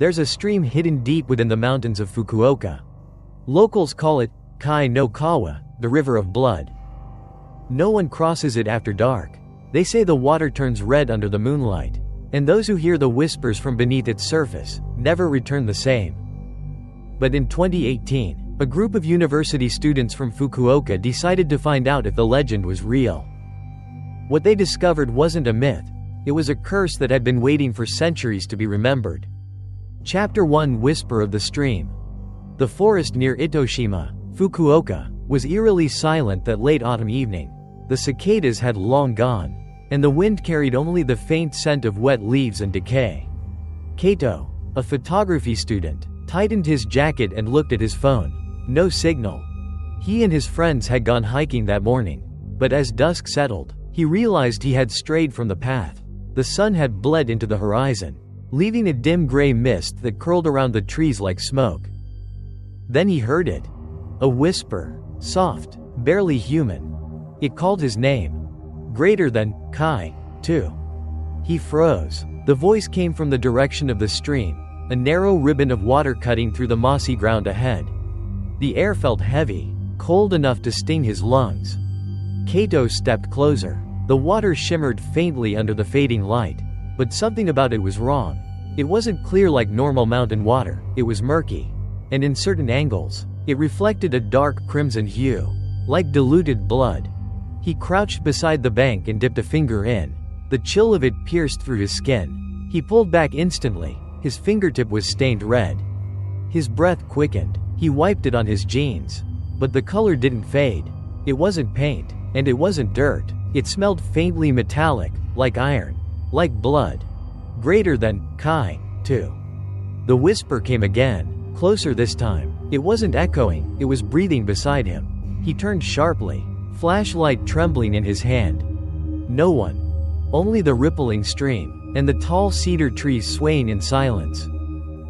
There's a stream hidden deep within the mountains of Fukuoka. Locals call it Kai no Kawa, the river of blood. No one crosses it after dark. They say the water turns red under the moonlight, and those who hear the whispers from beneath its surface never return the same. But in 2018, a group of university students from Fukuoka decided to find out if the legend was real. What they discovered wasn't a myth, it was a curse that had been waiting for centuries to be remembered. Chapter 1: Whisper of the Stream. The forest near Itoshima, Fukuoka, was eerily silent that late autumn evening. The cicadas had long gone, and the wind carried only the faint scent of wet leaves and decay. Kaito, a photography student, tightened his jacket and looked at his phone. No signal. He and his friends had gone hiking that morning, but as dusk settled, he realized he had strayed from the path. The sun had bled into the horizon, leaving a dim gray mist that curled around the trees like smoke. Then he heard it. A whisper, soft, barely human. It called his name. Greater than Kai, too. He froze. The voice came from the direction of the stream, a narrow ribbon of water cutting through the mossy ground ahead. The air felt heavy, cold enough to sting his lungs. Kaito stepped closer. The water shimmered faintly under the fading light, but something about it was wrong. It wasn't clear like normal mountain water, it was murky, and in certain angles, it reflected a dark crimson hue, like diluted blood. He crouched beside the bank and dipped a finger in. The chill of it pierced through his skin. He pulled back instantly. His fingertip was stained red. His breath quickened. He wiped it on his jeans. But the color didn't fade. It wasn't paint, and it wasn't dirt. It smelled faintly metallic, like iron, like blood. Greater than Kai, too. The whisper came again, closer this time. It wasn't echoing, it was breathing beside him. He turned sharply, flashlight trembling in his hand. No one. Only the rippling stream, and the tall cedar trees swaying in silence.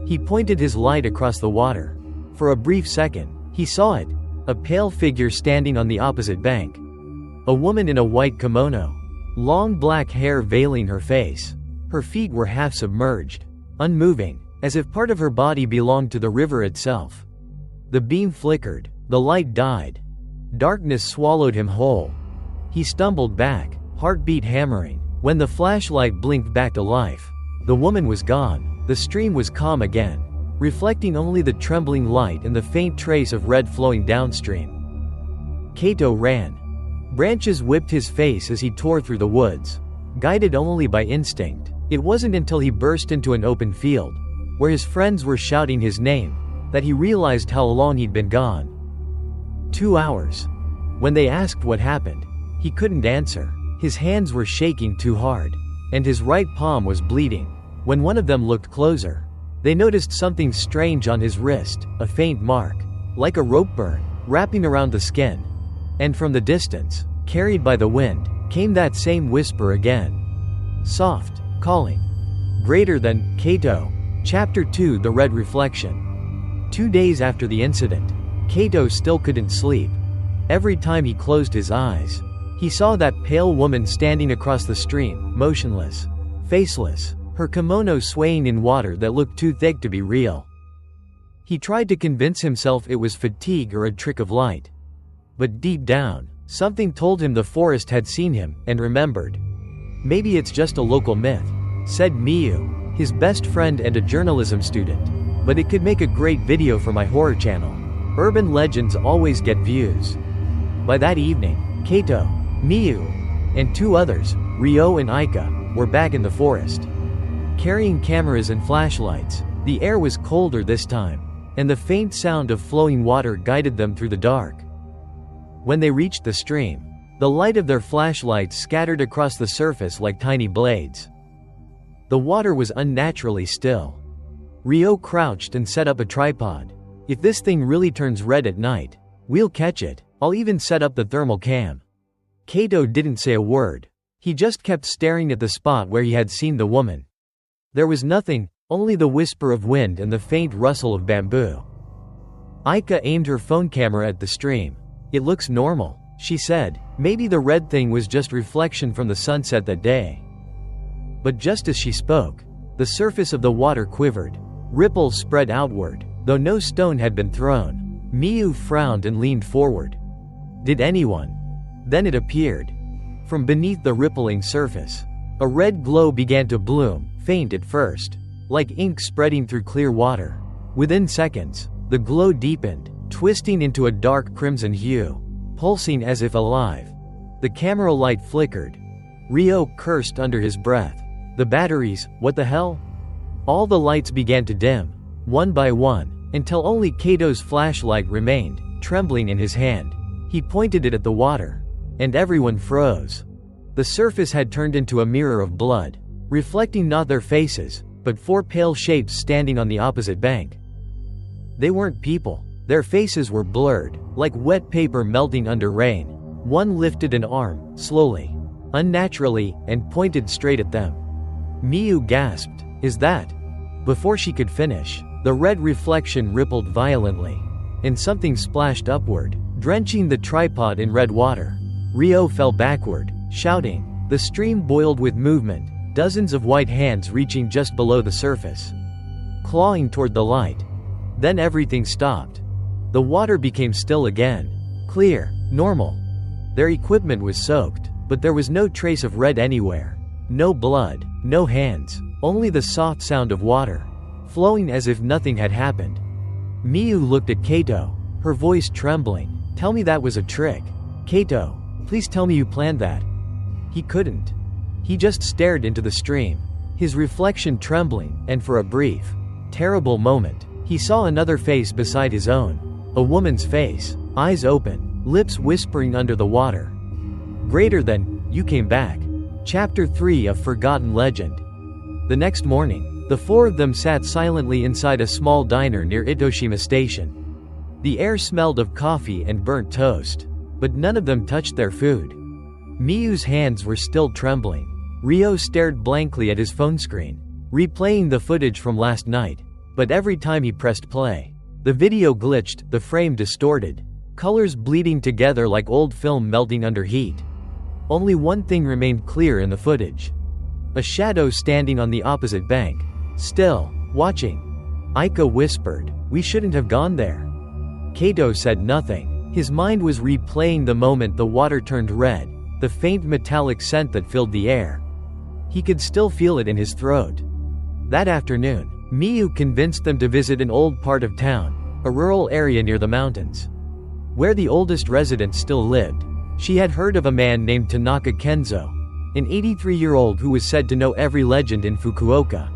He pointed his light across the water. For a brief second, he saw it, a pale figure standing on the opposite bank. A woman in a white kimono, long black hair veiling her face. Her feet were half submerged, unmoving, as if part of her body belonged to the river itself. The beam flickered, the light died. Darkness swallowed him whole. He stumbled back, heartbeat hammering, when the flashlight blinked back to life. The woman was gone. The stream was calm again, reflecting only the trembling light and the faint trace of red flowing downstream. Kaito ran. Branches whipped his face as he tore through the woods, guided only by instinct. It wasn't until he burst into an open field, where his friends were shouting his name, that he realized how long he'd been gone. 2 hours. When they asked what happened, he couldn't answer. His hands were shaking too hard, and his right palm was bleeding. When one of them looked closer, they noticed something strange on his wrist, a faint mark, like a rope burn, wrapping around the skin. And from the distance, carried by the wind, came that same whisper again. Soft, calling. Greater than Kaito. Chapter 2: The Red Reflection. 2 days after the incident, Kaito still couldn't sleep. Every time he closed his eyes, he saw that pale woman standing across the stream, motionless, faceless, her kimono swaying in water that looked too thick to be real. He tried to convince himself it was fatigue or a trick of light. But deep down, something told him the forest had seen him and remembered. Maybe it's just a local myth, said Miyu, his best friend and a journalism student. But it could make a great video for my horror channel. Urban legends always get views. By that evening, Kaito, Miyu, and 2 others, Ryo and Aika, were back in the forest. Carrying cameras and flashlights, the air was colder this time, and the faint sound of flowing water guided them through the dark. When they reached the stream, the light of their flashlights scattered across the surface like tiny blades. The water was unnaturally still. Ryo crouched and set up a tripod. If this thing really turns red at night, we'll catch it. I'll even set up the thermal cam. Kaito didn't say a word. He just kept staring at the spot where he had seen the woman. There was nothing, only the whisper of wind and the faint rustle of bamboo. Aika aimed her phone camera at the stream. It looks normal, she said. Maybe the red thing was just reflection from the sunset that day. But just as she spoke, the surface of the water quivered. Ripples spread outward, though no stone had been thrown. Miyu frowned and leaned forward. Did anyone? Then it appeared. From beneath the rippling surface, a red glow began to bloom, faint at first, like ink spreading through clear water. Within seconds, the glow deepened, twisting into a dark crimson hue, pulsing as if alive. The camera light flickered. Ryo cursed under his breath. The batteries, what the hell? All the lights began to dim, one by one, until only Kaito's flashlight remained, trembling in his hand. He pointed it at the water, and everyone froze. The surface had turned into a mirror of blood, reflecting not their faces, but four pale shapes standing on the opposite bank. They weren't people. Their faces were blurred, like wet paper melting under rain. One lifted an arm, slowly, unnaturally, and pointed straight at them. Miyu gasped, "Is that?" Before she could finish, the red reflection rippled violently, and something splashed upward, drenching the tripod in red water. Ryo fell backward, shouting. The stream boiled with movement, dozens of white hands reaching just below the surface, clawing toward the light. Then everything stopped. The water became still again. Clear, normal. Their equipment was soaked, but there was no trace of red anywhere. No blood, no hands, only the soft sound of water, flowing as if nothing had happened. Miyu looked at Kaito, her voice trembling. "Tell me that was a trick. Kaito, please tell me you planned that." He couldn't. He just stared into the stream, his reflection trembling, and for a brief, terrible moment, he saw another face beside his own. A woman's face, eyes open, lips whispering under the water. "Greater than, you came back." Chapter 3 of Forgotten Legend. The next morning, the four of them sat silently inside a small diner near Itoshima Station. The air smelled of coffee and burnt toast, but none of them touched their food. Miyu's hands were still trembling. Ryo stared blankly at his phone screen, replaying the footage from last night. But every time he pressed play, the video glitched, the frame distorted, colors bleeding together like old film melting under heat. Only one thing remained clear in the footage. A shadow standing on the opposite bank, still, watching. Aika whispered, "We shouldn't have gone there." Kaito said nothing. His mind was replaying the moment the water turned red, the faint metallic scent that filled the air. He could still feel it in his throat. That afternoon, Miyu convinced them to visit an old part of town, a rural area near the mountains, where the oldest resident still lived. She had heard of a man named Tanaka Kenzo, an 83-year-old who was said to know every legend in Fukuoka.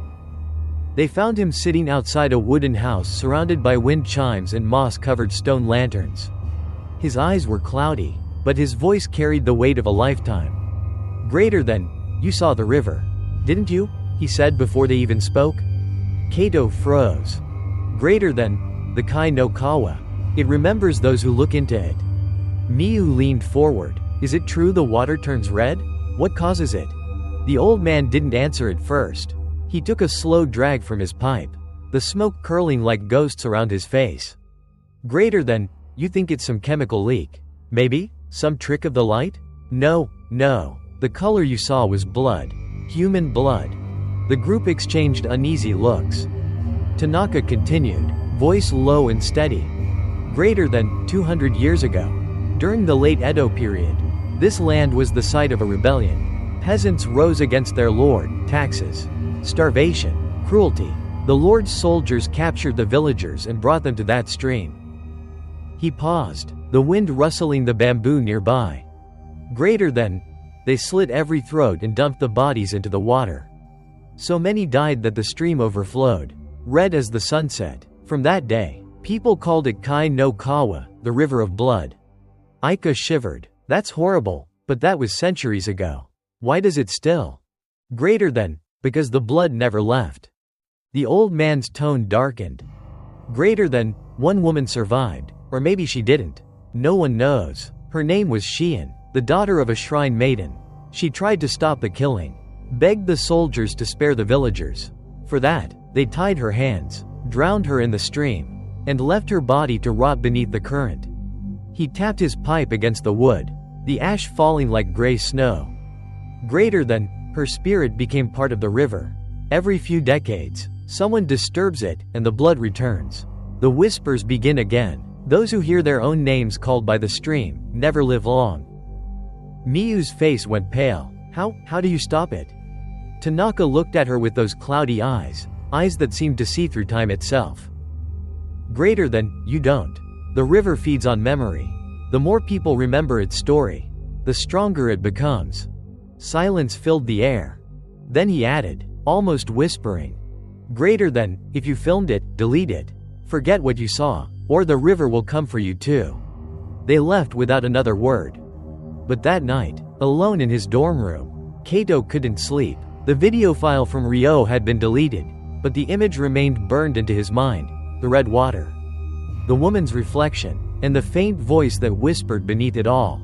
They found him sitting outside a wooden house surrounded by wind chimes and moss-covered stone lanterns. His eyes were cloudy, but his voice carried the weight of a lifetime. "Greater than, you saw the river, didn't you?" he said before they even spoke. Kaito froze. "Greater than, the Kai no Kawa. It remembers those who look into it." Miyu leaned forward. "Is it true the water turns red? What causes it?" The old man didn't answer at first. He took a slow drag from his pipe, the smoke curling like ghosts around his face. "Greater than, you think it's some chemical leak? Maybe? Some trick of the light?" No. The color you saw was blood. Human blood." The group exchanged uneasy looks. Tanaka continued, voice low and steady. "Greater than, 200 years ago. During the late Edo period, this land was the site of a rebellion. Peasants rose against their lord, taxes, starvation, cruelty. The lord's soldiers captured the villagers and brought them to that stream." He paused, the wind rustling the bamboo nearby. "Greater than, they slit every throat and dumped the bodies into the water. So many died that the stream overflowed, red as the sunset. From that day, people called it Kai no Kawa, the river of blood." Aika shivered. "That's horrible, but that was centuries ago. Why does it still?" "Greater than, because the blood never left." The old man's tone darkened. "Greater than, one woman survived, or maybe she didn't. No one knows. Her name was Shion, the daughter of a shrine maiden. She tried to stop the killing, begged the soldiers to spare the villagers. For that, they tied her hands, drowned her in the stream, and left her body to rot beneath the current." He tapped his pipe against the wood, the ash falling like gray snow. "Greater than, her spirit became part of the river. Every few decades, Someone disturbs it, and the blood returns. The whispers begin again. Those who hear their own names called by the stream never live long. Miyu's face went pale. How do you stop it? Tanaka looked at her with those cloudy eyes that seemed to see through time itself. Greater than, you don't. The river feeds on memory. The more people remember its story, the stronger it becomes. Silence filled the air. Then he added, almost whispering, greater than, if you filmed it, delete it. Forget what you saw, or the river will come for you too. They left without another word. But that night, alone in his dorm room, Kaito couldn't sleep. The video file from Ryo had been deleted, but the image remained burned into his mind, the red water, the woman's reflection, and the faint voice that whispered beneath it all.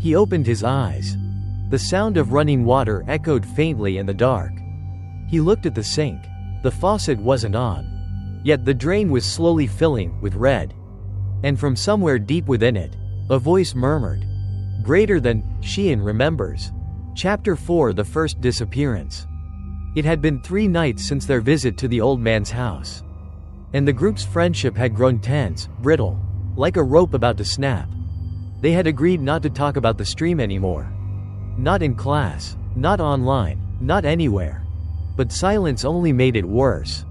He opened his eyes. The sound of running water echoed faintly in the dark. He looked at the sink. The faucet wasn't on. Yet the drain was slowly filling with red. And from somewhere deep within it, a voice murmured, greater than, Shion remembers. Chapter 4 The First Disappearance. It had been 3 nights since their visit to the old man's house. And the group's friendship had grown tense, brittle, like a rope about to snap. They had agreed not to talk about the stream anymore. Not in class, not online, not anywhere. But silence only made it worse.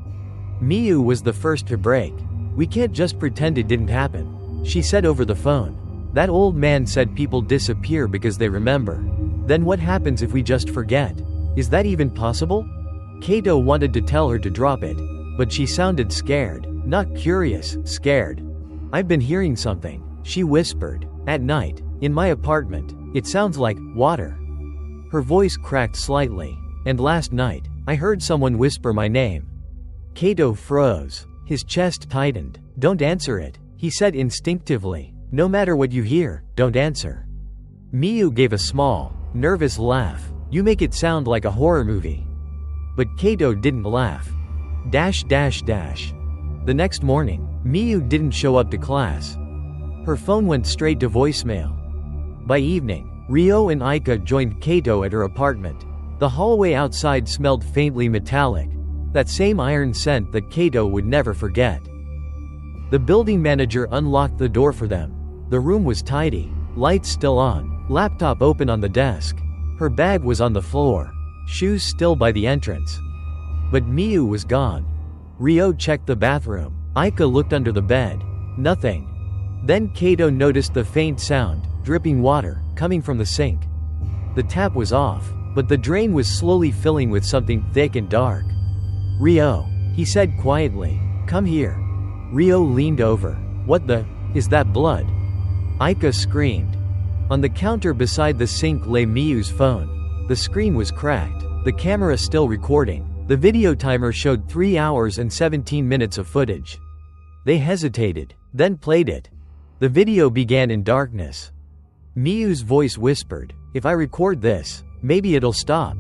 Miyu was the first to break. We can't just pretend it didn't happen, she said over the phone. That old man said people disappear because they remember. Then what happens if we just forget? Is that even possible? Kaito wanted to tell her to drop it, but she sounded scared, not curious, scared. I've been hearing something, she whispered. At night, in my apartment, it sounds like water. Her voice cracked slightly. And last night, I heard someone whisper my name. Kaito froze. His chest tightened. Don't answer it, he said instinctively. No matter what you hear, don't answer. Miyu gave a small, nervous laugh. You make it sound like a horror movie. But Kaito didn't laugh. The next morning, Miyu didn't show up to class. Her phone went straight to voicemail. By evening, Ryo and Aika joined Kaito at her apartment. The hallway outside smelled faintly metallic, that same iron scent that Kaito would never forget. The building manager unlocked the door for them. The room was tidy, lights still on, laptop open on the desk. Her bag was on the floor, shoes still by the entrance. But Miyu was gone. Ryo checked the bathroom. Aika looked under the bed. Nothing. Then Kaito noticed the faint sound, dripping water, coming from the sink. The tap was off, but the drain was slowly filling with something thick and dark. Ryo, he said quietly, come here. Ryo leaned over. What the? Is that blood? Aika screamed. On the counter beside the sink lay Miyu's phone. The screen was cracked, the camera still recording. The video timer showed 3 hours and 17 minutes of footage. They hesitated, then played it. The video began in darkness. Miyu's voice whispered, if I record this, maybe it'll stop.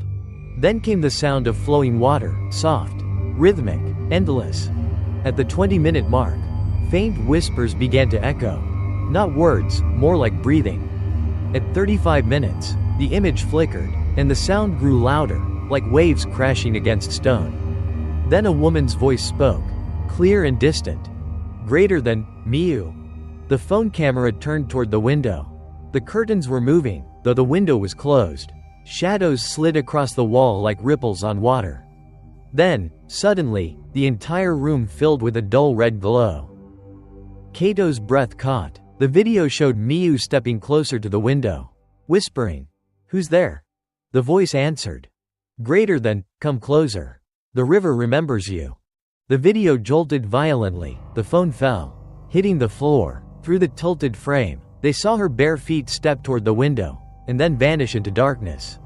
Then came the sound of flowing water, soft, rhythmic, endless. At the 20-minute mark, faint whispers began to echo. Not words, more like breathing. At 35 minutes, the image flickered, and the sound grew louder, like waves crashing against stone. Then a woman's voice spoke, clear and distant. Greater than, Miyu. The phone camera turned toward the window. The curtains were moving, though the window was closed. Shadows slid across the wall like ripples on water. Then, suddenly, the entire room filled with a dull red glow. Kaito's breath caught. The video showed Miyu stepping closer to the window, whispering, who's there? The voice answered, greater than, come closer. The river remembers you. The video jolted violently. The phone fell, hitting the floor. Through the tilted frame, they saw her bare feet step toward the window, and then vanish into darkness.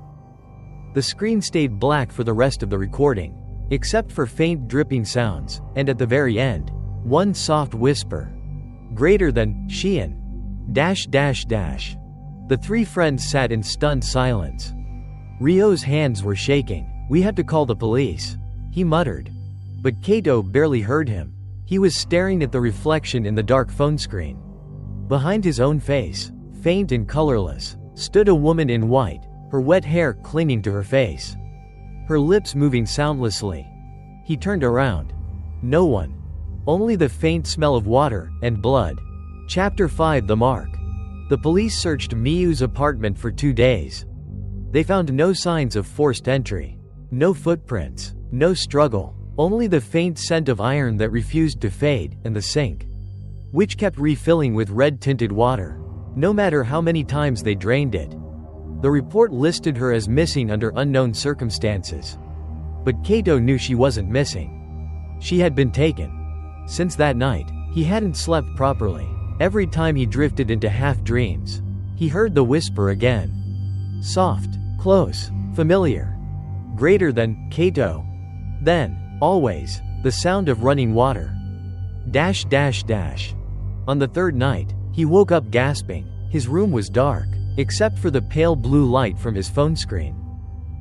The screen stayed black for the rest of the recording, except for faint dripping sounds, and at the very end, one soft whisper. Greater than, Shion. The 3 friends sat in stunned silence. Ryo's hands were shaking. We have to call the police, he muttered. But Kaito barely heard him. He was staring at the reflection in the dark phone screen. Behind his own face, faint and colorless, stood a woman in white, her wet hair clinging to her face. Her lips moving soundlessly. He turned around. No one. Only the faint smell of water and blood. Chapter 5 The Mark. The police searched Miyu's apartment for 2 days. They found no signs of forced entry. No footprints. No struggle. Only the faint scent of iron that refused to fade, and the sink, which kept refilling with red-tinted water, no matter how many times they drained it. The report listed her as missing under unknown circumstances. But Kaito knew she wasn't missing. She had been taken. Since that night, he hadn't slept properly. Every time he drifted into half-dreams, he heard the whisper again. Soft, close, familiar. Greater than, Kaito. Then, always, the sound of running water. On the third night, he woke up gasping. His room was dark, except for the pale blue light from his phone screen.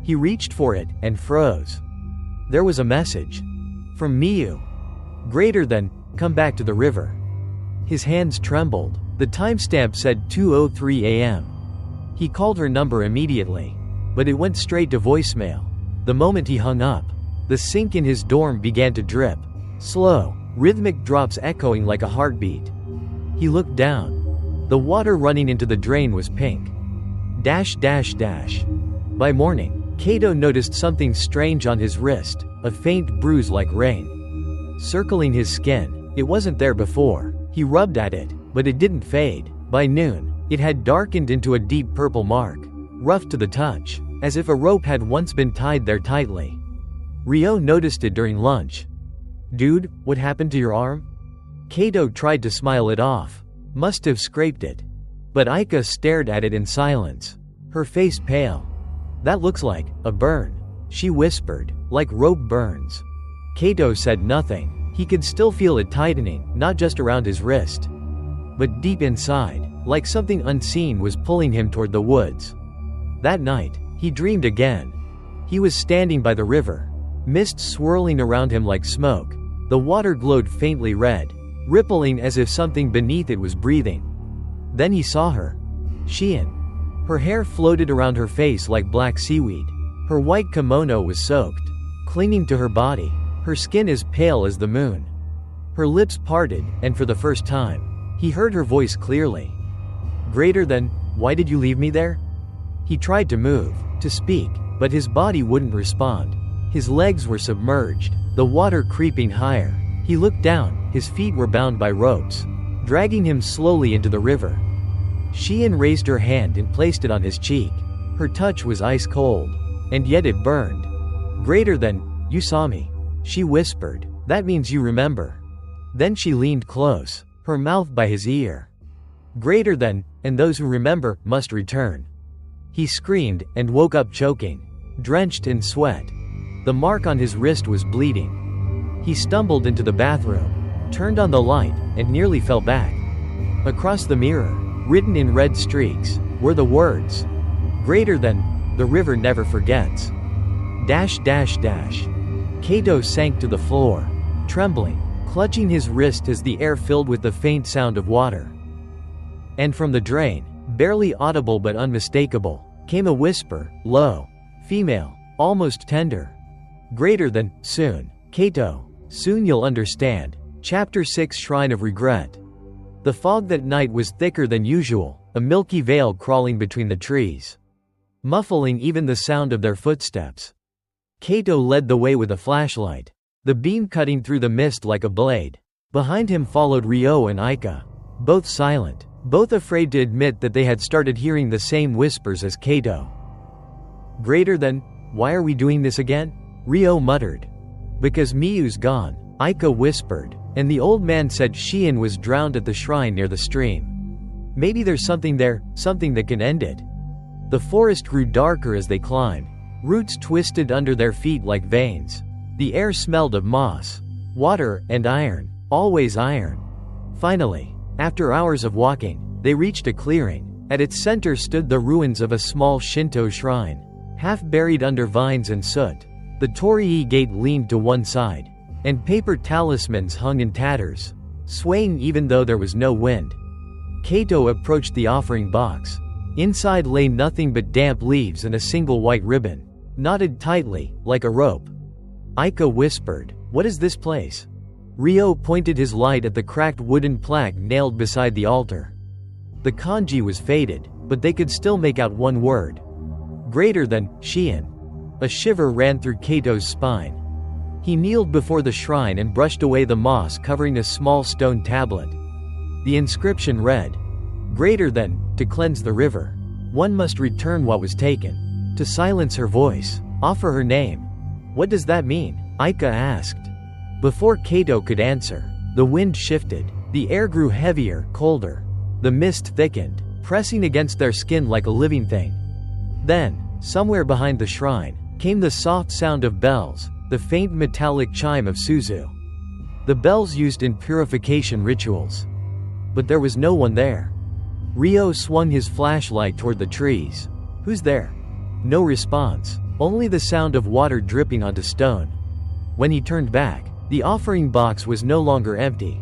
He reached for it, and froze. There was a message. From Miyu. Greater than, come back to the river. His hands trembled. The timestamp said 2:03 a.m. He called her number immediately, but it went straight to voicemail. The moment he hung up, the sink in his dorm began to drip. Slow, rhythmic drops echoing like a heartbeat. He looked down. The water running into the drain was pink. By morning, Kaito noticed something strange on his wrist, a faint bruise like rain circling his skin. It wasn't there before. He rubbed at it, but it didn't fade. By noon, it had darkened into a deep purple mark, rough to the touch, as if a rope had once been tied there tightly. Ryo noticed it during lunch. Dude, what happened to your arm? Kaito tried to smile it off. Must have scraped it. But Aika stared at it in silence, her face pale. That looks like a burn, she whispered, like rope burns. Kaito said nothing. He could still feel it tightening, not just around his wrist, but deep inside, like something unseen was pulling him toward the woods. That night, he dreamed again. He was standing by the river, mist swirling around him like smoke. The water glowed faintly red, rippling as if something beneath it was breathing. Then he saw her. Shion. Her hair floated around her face like black seaweed. Her white kimono was soaked, clinging to her body, her skin as pale as the moon. Her lips parted, and for the first time, he heard her voice clearly. Greater than, why did you leave me there? He tried to move, to speak, but his body wouldn't respond. His legs were submerged, the water creeping higher. He looked down, his feet were bound by ropes, dragging him slowly into the river. Shion raised her hand and placed it on his cheek. Her touch was ice cold, and yet it burned. Greater than, you saw me, she whispered. That means you remember. Then she leaned close, her mouth by his ear. Greater than, and those who remember must return. He screamed and woke up choking, drenched in sweat. The mark on his wrist was bleeding. He stumbled into the bathroom, turned on the light, and nearly fell back. Across the mirror, written in red streaks, were the words, greater than, the river never forgets. Kaito sank to the floor, trembling, clutching his wrist as the air filled with the faint sound of water. And from the drain, barely audible but unmistakable, came a whisper, low, female, almost tender. Greater than, soon, Kaito, soon you'll understand. Chapter 6 Shrine of Regret. The fog that night was thicker than usual, a milky veil crawling between the trees, muffling even the sound of their footsteps. Kaito led the way with a flashlight, the beam cutting through the mist like a blade. Behind him followed Ryo and Aika, both silent, both afraid to admit that they had started hearing the same whispers as Kaito. Greater than, why are we doing this again? Ryo muttered. Because Miyu's gone, Aika whispered, and the old man said Shion was drowned at the shrine near the stream. Maybe there's something there, something that can end it. The forest grew darker as they climbed. Roots twisted under their feet like veins. The air smelled of moss, water, and iron, always iron. Finally, after hours of walking, they reached a clearing. At its center stood the ruins of a small Shinto shrine, half buried under vines and soot. The torii gate leaned to one side, and paper talismans hung in tatters, swaying even though there was no wind. Kaito approached the offering box. Inside lay nothing but damp leaves and a single white ribbon, knotted tightly, like a rope. Aika whispered, "What is this place?" Ryo pointed his light at the cracked wooden plaque nailed beside the altar. The kanji was faded, but they could still make out one word. Greater than, Shion. A shiver ran through Kaito's spine. He kneeled before the shrine and brushed away the moss covering a small stone tablet. The inscription read, "Greater than, to cleanse the river. One must return what was taken. To silence her voice, offer her name." "What does that mean?" Aika asked. Before Kaito could answer, the wind shifted. The air grew heavier, colder. The mist thickened, pressing against their skin like a living thing. Then, somewhere behind the shrine, came the soft sound of bells, the faint metallic chime of Suzu. The bells used in purification rituals. But there was no one there. Ryo swung his flashlight toward the trees. "Who's there?" No response, only the sound of water dripping onto stone. When he turned back, the offering box was no longer empty.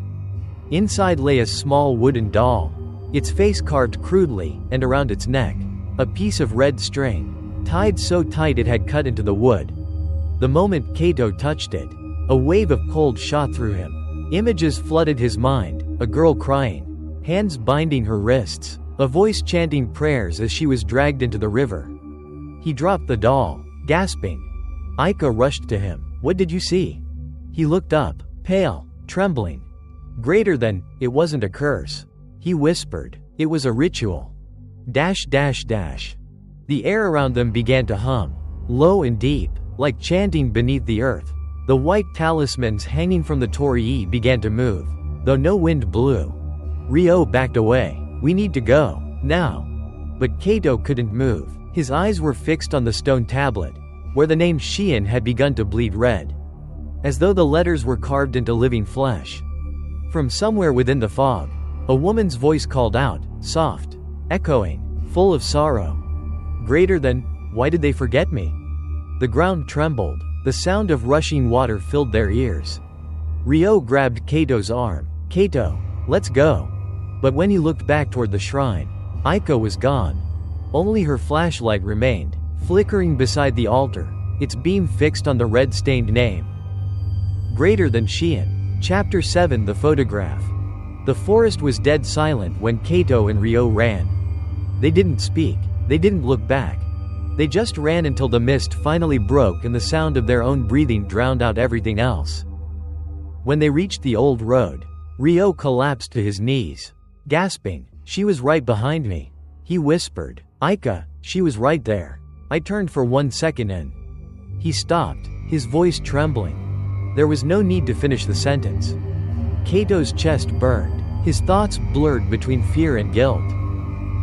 Inside lay a small wooden doll, its face carved crudely, and around its neck, a piece of red string, tied so tight it had cut into the wood. The moment Kaito touched it, a wave of cold shot through him. Images flooded his mind, a girl crying, hands binding her wrists, a voice chanting prayers as she was dragged into the river. He dropped the doll, gasping. Aika rushed to him. "What did you see?" He looked up, pale, trembling. "Greater than, it wasn't a curse," he whispered. "It was a ritual. .. The air around them began to hum, low and deep, like chanting beneath the earth. The white talismans hanging from the torii began to move, though no wind blew. Ryo backed away. "We need to go, now." But Kaito couldn't move. His eyes were fixed on the stone tablet, where the name Shion had begun to bleed red, as though the letters were carved into living flesh. From somewhere within the fog, a woman's voice called out, soft, echoing, full of sorrow. "Greater than, why did they forget me?" The ground trembled. The sound of rushing water filled their ears. Ryo grabbed Kaito's arm. "Kaito, let's go." But when he looked back toward the shrine, Aika was gone. Only her flashlight remained, flickering beside the altar, its beam fixed on the red-stained name. Greater than Shion. Chapter 7. The photograph. The forest was dead silent when Kaito and Ryo ran. They didn't speak. They didn't look back. They just ran until the mist finally broke and the sound of their own breathing drowned out everything else. When they reached the old road, Ryo collapsed to his knees, gasping. "She was right behind me," he whispered. "Aika, she was right there. I turned for 1 second and..." He stopped, his voice trembling. There was no need to finish the sentence. Kaito's chest burned, his thoughts blurred between fear and guilt.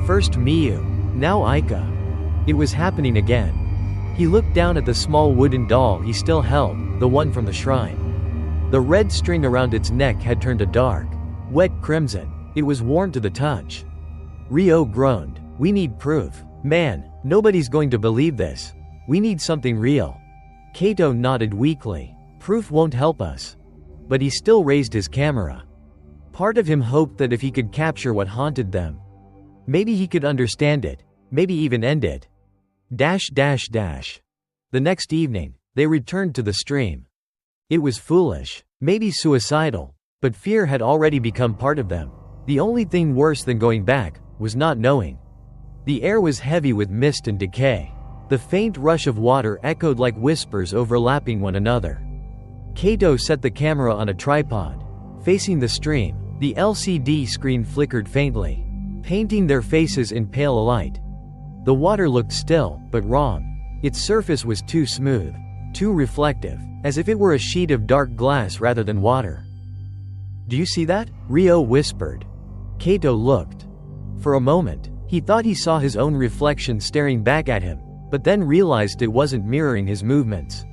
First Miyu, now Aika. It was happening again. He looked down at the small wooden doll he still held, the one from the shrine. The red string around its neck had turned a dark, wet crimson. It was warm to the touch. Ryo groaned. "We need proof. Man, nobody's going to believe this. We need something real." Kaito nodded weakly. "Proof won't help us." But he still raised his camera. Part of him hoped that if he could capture what haunted them, maybe he could understand it, maybe even end it. The next evening, they returned to the stream. It was foolish, maybe suicidal, but fear had already become part of them. The only thing worse than going back was not knowing. The air was heavy with mist and decay. The faint rush of water echoed like whispers overlapping one another. Kaito set the camera on a tripod. Facing the stream, the LCD screen flickered faintly, painting their faces in pale light. The water looked still, but wrong. Its surface was too smooth, too reflective, as if it were a sheet of dark glass rather than water. "Do you see that?" Ryo whispered. Kaito looked. For a moment, he thought he saw his own reflection staring back at him, but then realized it wasn't mirroring his movements.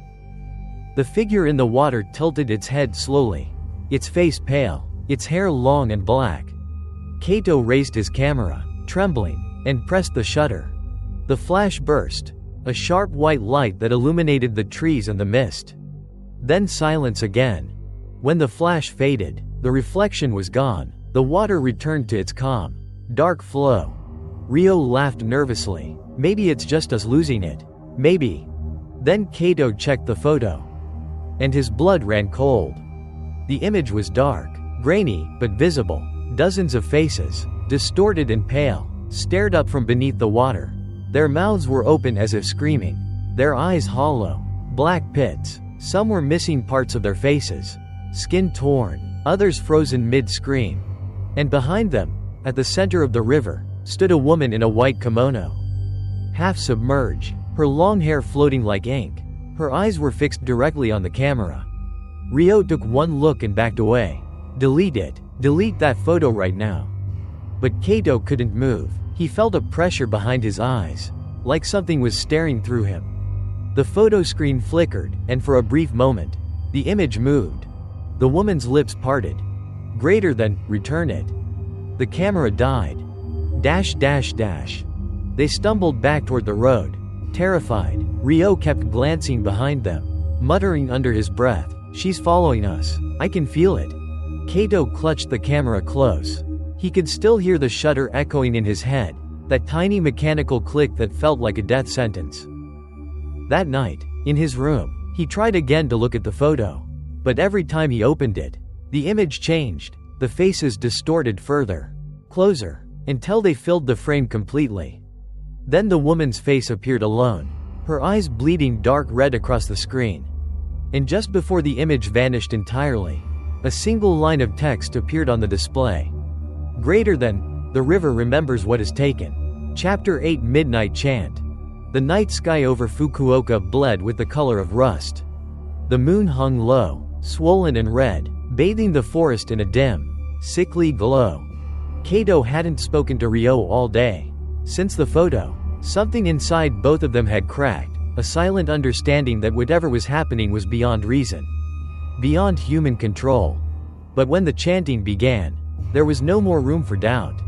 The figure in the water tilted its head slowly, its face pale, its hair long and black. Kaito raised his camera, trembling, and pressed the shutter. The flash burst, a sharp white light that illuminated the trees and the mist. Then silence again. When the flash faded, the reflection was gone. The water returned to its calm, dark flow. Ryo laughed nervously. "Maybe it's just us losing it. Maybe." Then Kaito checked the photo. and his blood ran cold. The image was dark, grainy, but visible. Dozens of faces, distorted and pale, stared up from beneath the water. Their mouths were open as if screaming, their eyes hollow, black pits. Some were missing parts of their faces, skin torn, others frozen mid-scream. And behind them, at the center of the river, stood a woman in a white kimono. Half submerged, her long hair floating like ink. Her eyes were fixed directly on the camera. Ryo took one look and backed away. Delete it. Delete that photo right now. But Kaito couldn't move. He felt a pressure behind his eyes, like something was staring through him. The photo screen flickered, and for a brief moment, the image moved. The woman's lips parted. Greater than, return it. The camera died. Dash dash dash. They stumbled back toward the road. Terrified, Ryo kept glancing behind them, muttering under his breath, "She's following us. I can feel it." Kaito clutched the camera close. He could still hear the shutter echoing in his head, that tiny mechanical click that felt like a death sentence. That night, in his room, he tried again to look at the photo. But every time he opened it, the image changed, the faces distorted further, closer, until they filled the frame completely. Then the woman's face appeared alone, her eyes bleeding dark red across the screen. And just before the image vanished entirely, a single line of text appeared on the display. Greater than, the river remembers what is taken. Chapter 8 Midnight Chant. The night sky over Fukuoka bled with the color of rust. The moon hung low, swollen and red, bathing the forest in a dim, sickly glow. Kaito hadn't spoken to Ryo all day. Since the photo, something inside both of them had cracked, a silent understanding that whatever was happening was beyond reason, beyond human control. But when the chanting began, there was no more room for doubt.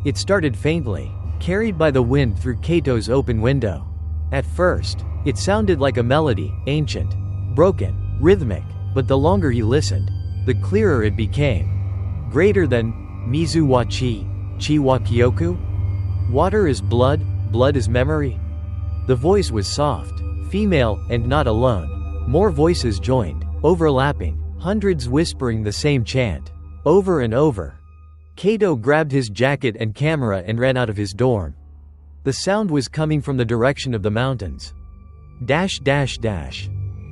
It started faintly, carried by the wind through Kaito's open window. At first, it sounded like a melody, ancient, broken, rhythmic, but the longer he listened, the clearer it became. Greater than, Mizu wa chi, chi wa kyoku? Water is blood, blood is memory? The voice was soft, female, and not alone. More voices joined, overlapping, hundreds whispering the same chant, over and over. Kaito grabbed his jacket and camera and ran out of his dorm. The sound was coming from the direction of the mountains. Dash dash dash.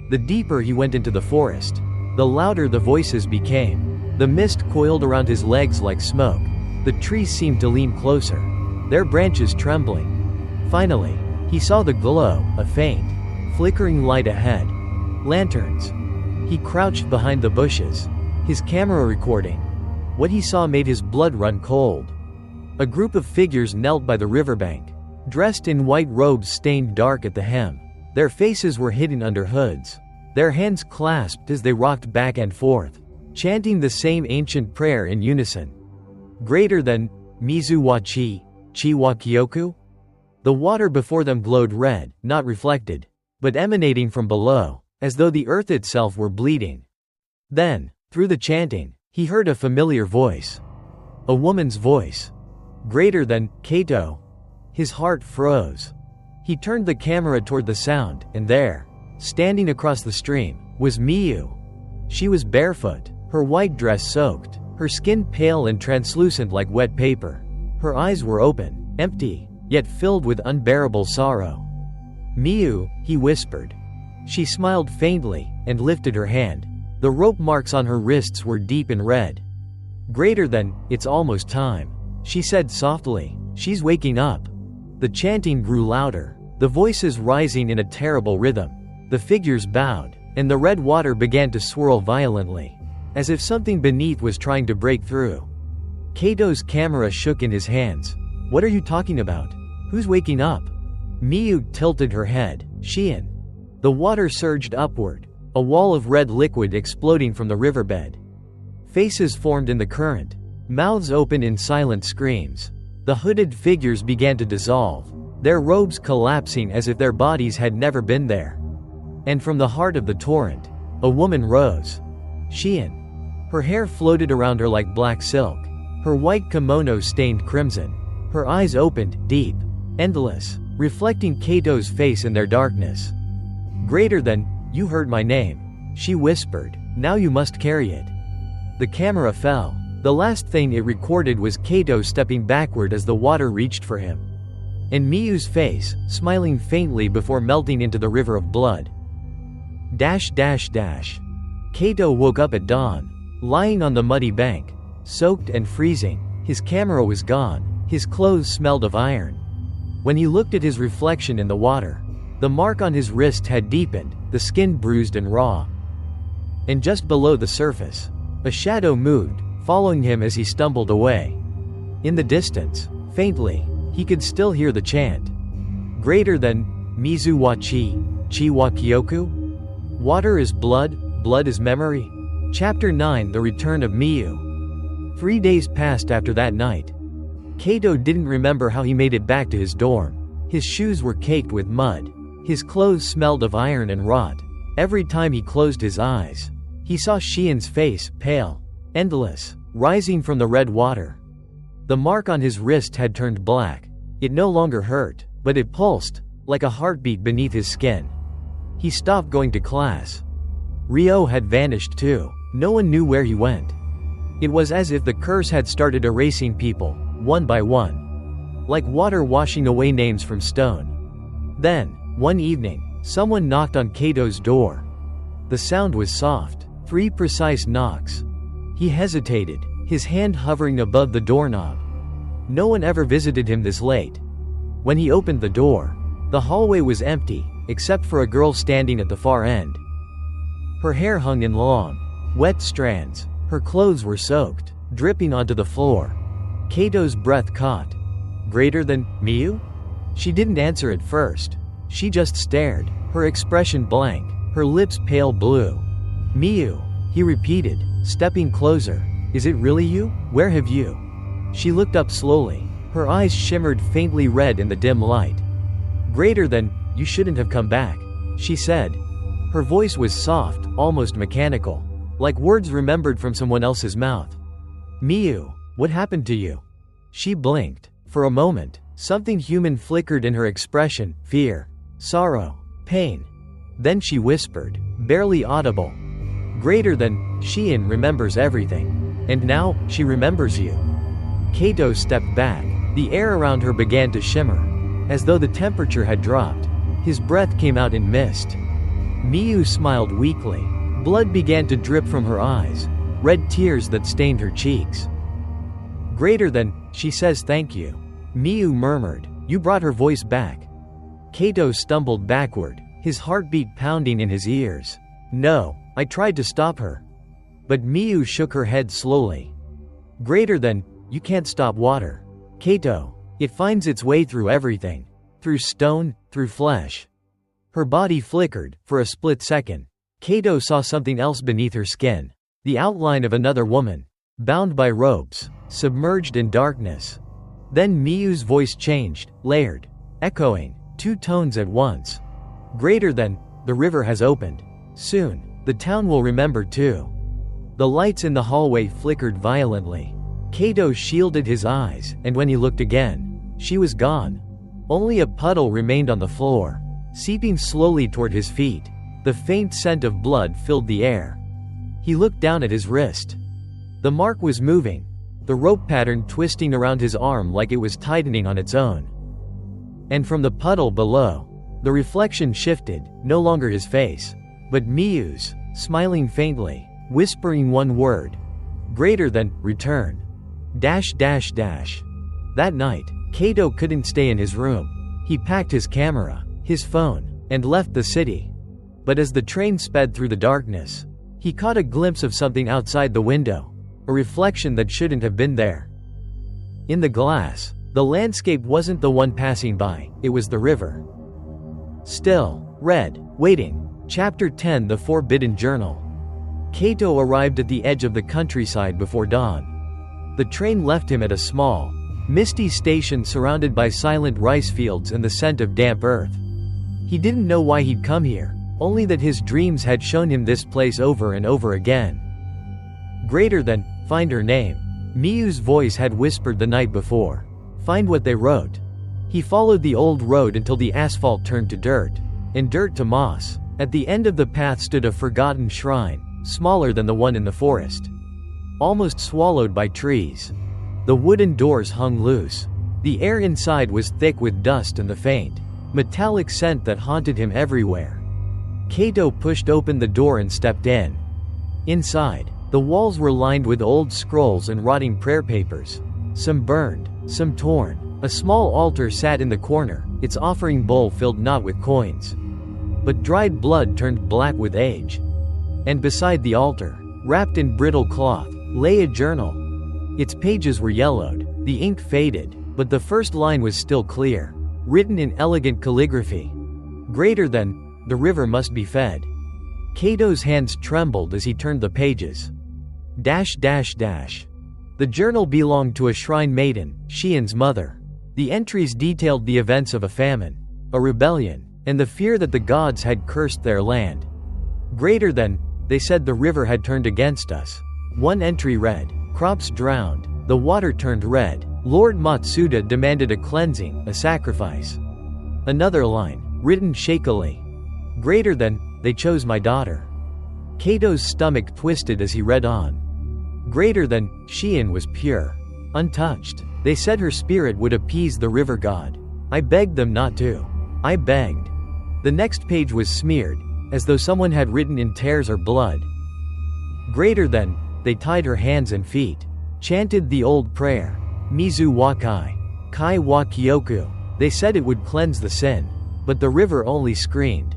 The deeper he went into the forest, the louder the voices became. The mist coiled around his legs like smoke. The trees seemed to lean closer, their branches trembling. Finally, he saw the glow, a faint, flickering light ahead. Lanterns. He crouched behind the bushes, his camera recording. What he saw made his blood run cold. A group of figures knelt by the riverbank, dressed in white robes stained dark at the hem. Their faces were hidden under hoods, their hands clasped as they rocked back and forth, chanting the same ancient prayer in unison. Greater than, Mizu wa chi, chi wa kyoku? The water before them glowed red, not reflected, but emanating from below, as though the earth itself were bleeding. Then, through the chanting, he heard a familiar voice. A woman's voice. Greater than, Kaito. His heart froze. He turned the camera toward the sound, and there, standing across the stream, was Miyu. She was barefoot, her white dress soaked, her skin pale and translucent like wet paper. Her eyes were open, empty, yet filled with unbearable sorrow. "Miyu," he whispered. She smiled faintly, and lifted her hand. The rope marks on her wrists were deep and red. "Greater than, it's almost time," she said softly. "She's waking up." The chanting grew louder, the voices rising in a terrible rhythm. The figures bowed, and the red water began to swirl violently, as if something beneath was trying to break through. Kaito's camera shook in his hands. "What are you talking about? Who's waking up?" Miyu tilted her head. "Shion." The water surged upward, a wall of red liquid exploding from the riverbed. Faces formed in the current, mouths open in silent screams. The hooded figures began to dissolve, their robes collapsing as if their bodies had never been there. And from the heart of the torrent, a woman rose. Shion. Her hair floated around her like black silk, her white kimono stained crimson. Her eyes opened, deep, endless, reflecting Kaito's face in their darkness. "Greater than, you heard my name." She whispered, "Now you must carry it." The camera fell. The last thing it recorded was Kaito stepping backward as the water reached for him. And Miyu's face, smiling faintly before melting into the river of blood. Kaito woke up at dawn, lying on the muddy bank, soaked and freezing. His camera was gone, his clothes smelled of iron. When he looked at his reflection in the water, the mark on his wrist had deepened, the skin bruised and raw. And just below the surface, a shadow moved, following him as he stumbled away. In the distance, faintly, he could still hear the chant. Greater than Mizu wa chi wa kyoku? Water is blood, blood is memory. Chapter 9 The Return of Miyu. 3 days passed after that night. Kaito didn't remember how he made it back to his dorm. His shoes were caked with mud. His clothes smelled of iron and rot. Every time he closed his eyes, he saw Shion's face, pale, endless, rising from the red water. The mark on his wrist had turned black. It no longer hurt, but it pulsed, like a heartbeat beneath his skin. He stopped going to class. Ryo had vanished too. No one knew where he went. It was as if the curse had started erasing people, one by one. Like water washing away names from stone. Then, one evening, someone knocked on Kaito's door. The sound was soft, 3 precise knocks. He hesitated, his hand hovering above the doorknob. No one ever visited him this late. When he opened the door, the hallway was empty, except for a girl standing at the far end. Her hair hung in long, wet strands. Her clothes were soaked, dripping onto the floor. Kaito's breath caught. Greater than Miyu? She didn't answer at first. She just stared, her expression blank, her lips pale blue. Miyu, he repeated, stepping closer. Is it really you? Where have you? She looked up slowly. Her eyes shimmered faintly red in the dim light. Greater than, you shouldn't have come back, she said. Her voice was soft, almost mechanical, like words remembered from someone else's mouth. Miyu, what happened to you? She blinked. For a moment, something human flickered in her expression, fear, sorrow, pain. Then she whispered, barely audible. Greater than, Shion remembers everything. And now, she remembers you. Kaito stepped back. The air around her began to shimmer, as though the temperature had dropped. His breath came out in mist. Miyu smiled weakly. Blood began to drip from her eyes, red tears that stained her cheeks. Greater than, she says thank you. Miyu murmured. You brought her voice back. Kaito stumbled backward, his heartbeat pounding in his ears. No, I tried to stop her. But Miyu shook her head slowly. Greater than, you can't stop water. Kaito, it finds its way through everything. Through stone, through flesh. Her body flickered, for a split second. Kaito saw something else beneath her skin. The outline of another woman. Bound by ropes. Submerged in darkness. Then Miyu's voice changed, layered. Echoing, 2 tones at once. Greater than, the river has opened. Soon, the town will remember too. The lights in the hallway flickered violently. Kaito shielded his eyes, and when he looked again, she was gone. Only a puddle remained on the floor, seeping slowly toward his feet. The faint scent of blood filled the air. He looked down at his wrist. The mark was moving, the rope pattern twisting around his arm like it was tightening on its own. And from the puddle below, the reflection shifted, no longer his face, but Miyu's, smiling faintly, whispering one word. Greater than, return. That night, Kaito couldn't stay in his room. He packed his camera, his phone, and left the city. But as the train sped through the darkness, he caught a glimpse of something outside the window, a reflection that shouldn't have been there. In the glass, the landscape wasn't the one passing by, it was the river. Still, red, waiting. Chapter 10 The Forbidden Journal. Kaito arrived at the edge of the countryside before dawn. The train left him at a small, misty station surrounded by silent rice fields and the scent of damp earth. He didn't know why he'd come here, only that his dreams had shown him this place over and over again. Greater than, find her name. Miyu's voice had whispered the night before. Find what they wrote. He followed the old road until the asphalt turned to dirt, and dirt to moss, At the end of the path stood a forgotten shrine, smaller than the one in the forest. Almost swallowed by trees. The wooden doors hung loose. The air inside was thick with dust and the faint, metallic scent that haunted him everywhere. Kaito pushed open the door and stepped in. Inside, the walls were lined with old scrolls and rotting prayer papers. Some burned, some torn. A small altar sat in the corner, its offering bowl filled not with coins, but dried blood turned black with age. And beside the altar, wrapped in brittle cloth, lay a journal. Its pages were yellowed, the ink faded, but the first line was still clear, written in elegant calligraphy. Greater than, the river must be fed. Kaito's hands trembled as he turned the pages. The journal belonged to a shrine maiden, Shion's mother. The entries detailed the events of a famine, a rebellion, and the fear that the gods had cursed their land. Greater than, they said the river had turned against us. One entry read, crops drowned, the water turned red, Lord Matsuda demanded a cleansing, a sacrifice. Another line, written shakily. Greater than, they chose my daughter. Kaito's stomach twisted as he read on. Greater than, Shion was pure, untouched. They said her spirit would appease the river god. I begged them not to. I begged. The next page was smeared, as though someone had written in tears or blood. Greater than, they tied her hands and feet, chanted the old prayer, Mizu wa kai, kai wa kyoku. They said it would cleanse the sin, but the river only screamed.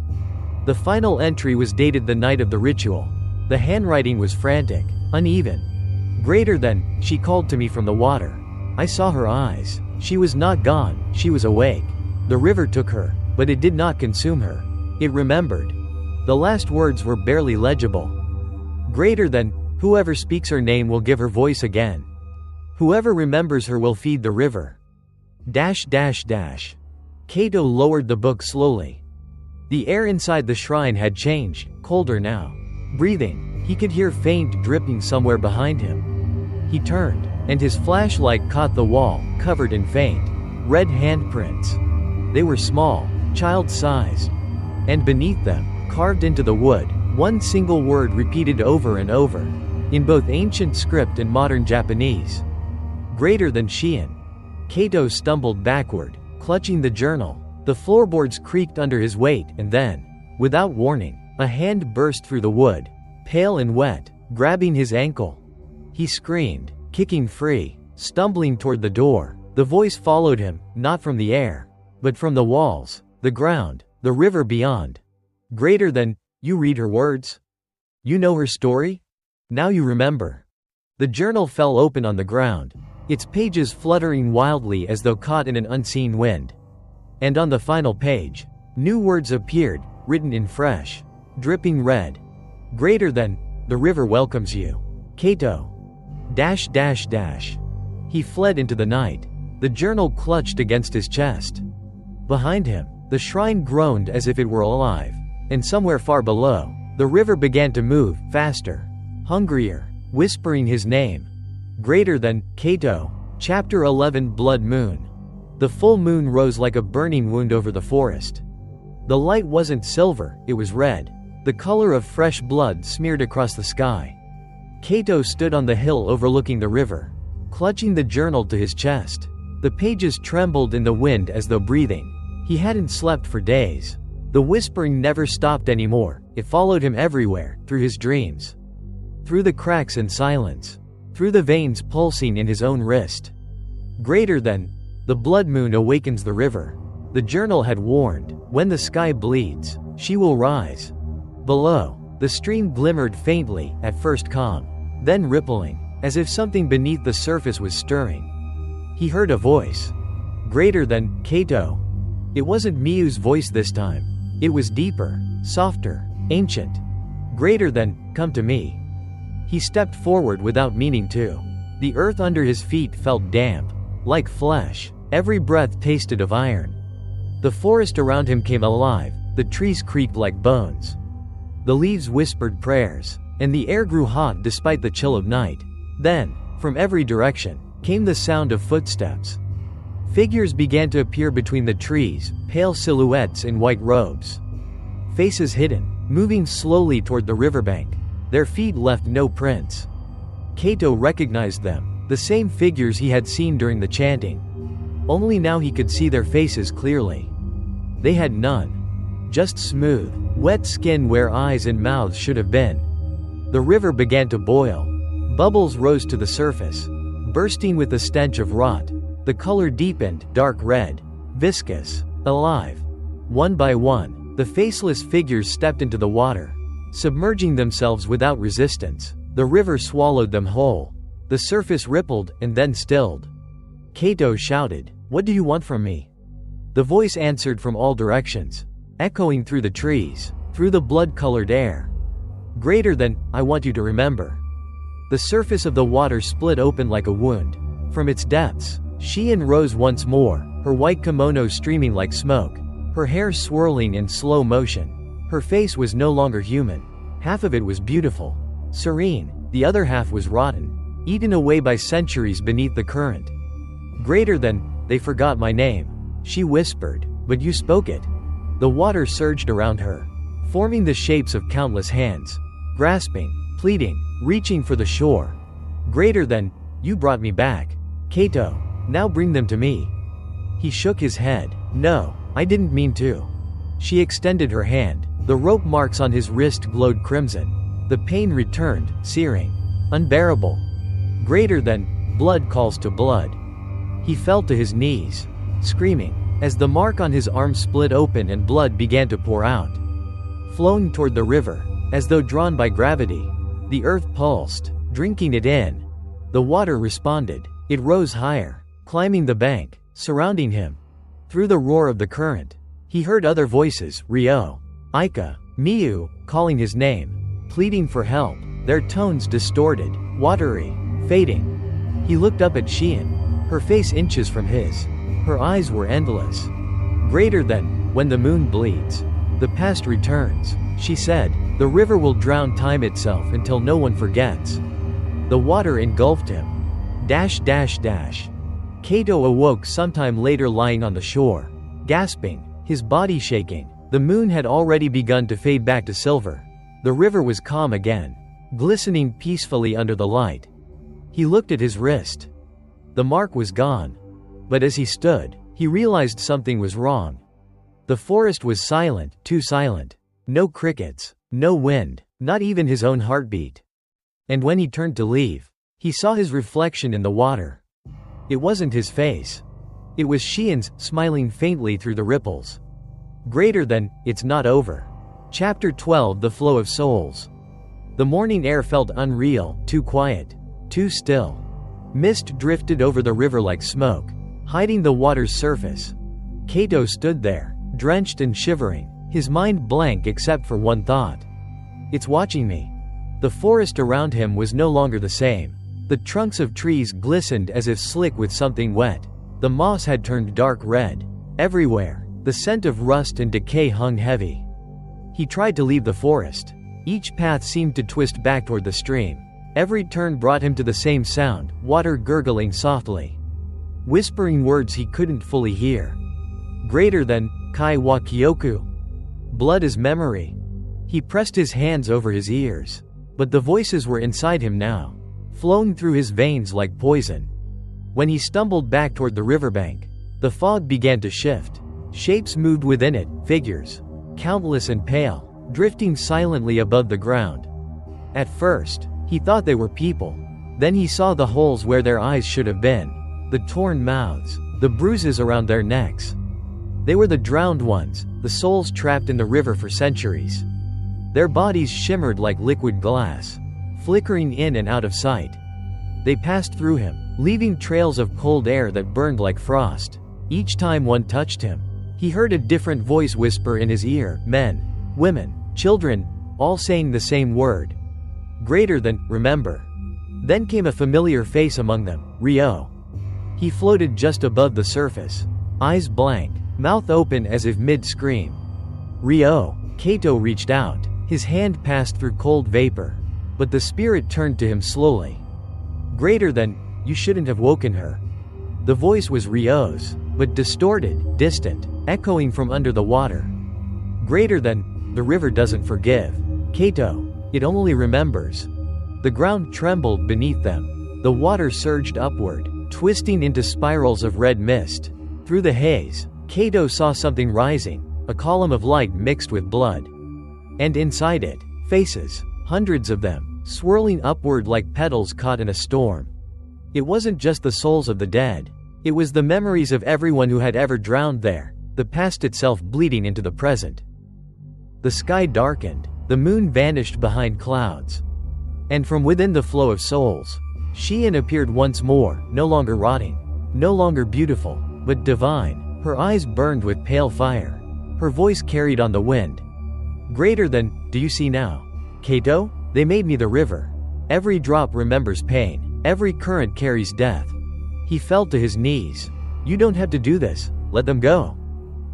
The final entry was dated the night of the ritual. The handwriting was frantic, uneven. Greater than, she called to me from the water. I saw her eyes. She was not gone, she was awake. The river took her, but it did not consume her. It remembered. The last words were barely legible. Greater than, whoever speaks her name will give her voice again. Whoever remembers her will feed the river. Kaito lowered the book slowly. The air inside the shrine had changed, colder now. Breathing, he could hear faint dripping somewhere behind him. He turned, and his flashlight caught the wall, covered in faint, red handprints. They were small, child-sized. And beneath them, carved into the wood, one single word repeated over and over, in both ancient script and modern Japanese. Greater than Shion. Kaito stumbled backward, clutching the journal. The floorboards creaked under his weight, and then, without warning, a hand burst through the wood, pale and wet, grabbing his ankle. He screamed, kicking free, stumbling toward the door. The voice followed him, not from the air, but from the walls, the ground, the river beyond. Greater than, you read her words? You know her story? Now you remember. The journal fell open on the ground, its pages fluttering wildly as though caught in an unseen wind. And on the final page, new words appeared, written in fresh, dripping red. Greater than, the river welcomes you. Kaito. He fled into the night. The journal clutched against his chest. Behind him, the shrine groaned as if it were alive. And somewhere far below, the river began to move, faster, hungrier, whispering his name. Greater than, Kaito. Chapter 11 Blood Moon. The full moon rose like a burning wound over the forest. The light wasn't silver, it was red, the color of fresh blood smeared across the sky. Kaito stood on the hill overlooking the river, clutching the journal to his chest. The pages trembled in the wind as though breathing. He hadn't slept for days. The whispering never stopped anymore. It followed him everywhere, through his dreams, through the cracks and silence, through the veins pulsing in his own wrist. Greater than, the blood moon awakens the river. The journal had warned, when the sky bleeds, she will rise. Below, the stream glimmered faintly, at first calm, then rippling, as if something beneath the surface was stirring. He heard a voice. Greater than, Kaito. It wasn't Miyu's voice this time. It was deeper, softer, ancient. Greater than, come to me. He stepped forward without meaning to. The earth under his feet felt damp, like flesh. Every breath tasted of iron. The forest around him came alive, the trees creaked like bones. The leaves whispered prayers, and the air grew hot despite the chill of night. Then, from every direction, came the sound of footsteps. Figures began to appear between the trees, pale silhouettes in white robes. Faces hidden, moving slowly toward the riverbank. Their feet left no prints. Kaito recognized them, the same figures he had seen during the chanting. Only now he could see their faces clearly. They had none. Just smooth, wet skin where eyes and mouths should have been. The river began to boil. Bubbles rose to the surface, bursting with the stench of rot. The color deepened, dark red, viscous, alive. One by one, the faceless figures stepped into the water, submerging themselves without resistance. The river swallowed them whole. The surface rippled and then stilled. Kaito shouted, "What do you want from me?" The voice answered from all directions, echoing through the trees, through the blood-colored air. Greater than, I want you to remember. The surface of the water split open like a wound. From its depths, Shion rose once more, her white kimono streaming like smoke, her hair swirling in slow motion. Her face was no longer human. Half of it was beautiful, serene, the other half was rotten, eaten away by centuries beneath the current. Greater than, they forgot my name, she whispered, but you spoke it. The water surged around her, forming the shapes of countless hands, grasping, pleading, reaching for the shore. Greater than, you brought me back. Kaito, now bring them to me. He shook his head. No, I didn't mean to. She extended her hand. The rope marks on his wrist glowed crimson. The pain returned, searing, unbearable. Greater than, blood calls to blood. He fell to his knees, screaming, as the mark on his arm split open and blood began to pour out. Flowing toward the river, as though drawn by gravity, the earth pulsed, drinking it in. The water responded. It rose higher, climbing the bank, surrounding him. Through the roar of the current, he heard other voices, Ryo, Aika, Miyu, calling his name, pleading for help, their tones distorted, watery, fading. He looked up at Shion, her face inches from his. Her eyes were endless. Greater than, when the moon bleeds, the past returns, she said, the river will drown time itself until no one forgets. The water engulfed him. Kaito awoke sometime later lying on the shore, gasping, his body shaking. The moon had already begun to fade back to silver. The river was calm again, glistening peacefully under the light. He looked at his wrist. The mark was gone. But as he stood, he realized something was wrong. The forest was silent, too silent. No crickets, no wind, not even his own heartbeat. And when he turned to leave, he saw his reflection in the water. It wasn't his face. It was Shion's, smiling faintly through the ripples. Greater than, it's not over. Chapter 12 The Flow of Souls. The morning air felt unreal, too quiet, too still. Mist drifted over the river like smoke, hiding the water's surface. Kaito stood there, drenched and shivering, his mind blank except for one thought. It's watching me. The forest around him was no longer the same. The trunks of trees glistened as if slick with something wet. The moss had turned dark red. Everywhere, the scent of rust and decay hung heavy. He tried to leave the forest. Each path seemed to twist back toward the stream. Every turn brought him to the same sound, water gurgling softly, whispering words he couldn't fully hear. Greater than, Kai wa Kyoku. Blood is memory. He pressed his hands over his ears. But the voices were inside him now, flowing through his veins like poison. When he stumbled back toward the riverbank, the fog began to shift. Shapes moved within it, figures, countless and pale, drifting silently above the ground. At first, he thought they were people. Then he saw the holes where their eyes should have been, the torn mouths, the bruises around their necks. They were the drowned ones, the souls trapped in the river for centuries. Their bodies shimmered like liquid glass, flickering in and out of sight. They passed through him, leaving trails of cold air that burned like frost. Each time one touched him, he heard a different voice whisper in his ear, men, women, children, all saying the same word. Greater than, remember. Then came a familiar face among them, Ryo. He floated just above the surface, eyes blank, mouth open as if mid-scream. Ryo. Kaito reached out. His hand passed through cold vapor. But the spirit turned to him slowly. Greater than, you shouldn't have woken her. The voice was Ryo's, but distorted, distant, echoing from under the water. Greater than, The river doesn't forgive. Kaito. It only remembers. The ground trembled beneath them. The water surged upward, twisting into spirals of red mist. Through the haze, Kaito saw something rising, a column of light mixed with blood. And inside it, faces, hundreds of them, swirling upward like petals caught in a storm. It wasn't just the souls of the dead. It was the memories of everyone who had ever drowned there, the past itself bleeding into the present. The sky darkened, the moon vanished behind clouds. And from within the flow of souls, Shion appeared once more, no longer rotting, no longer beautiful, but divine. Her eyes burned with pale fire. Her voice carried on the wind. Greater than, do you see now? Kaito? They made me the river. Every drop remembers pain. Every current carries death. He fell to his knees. You don't have to do this. Let them go.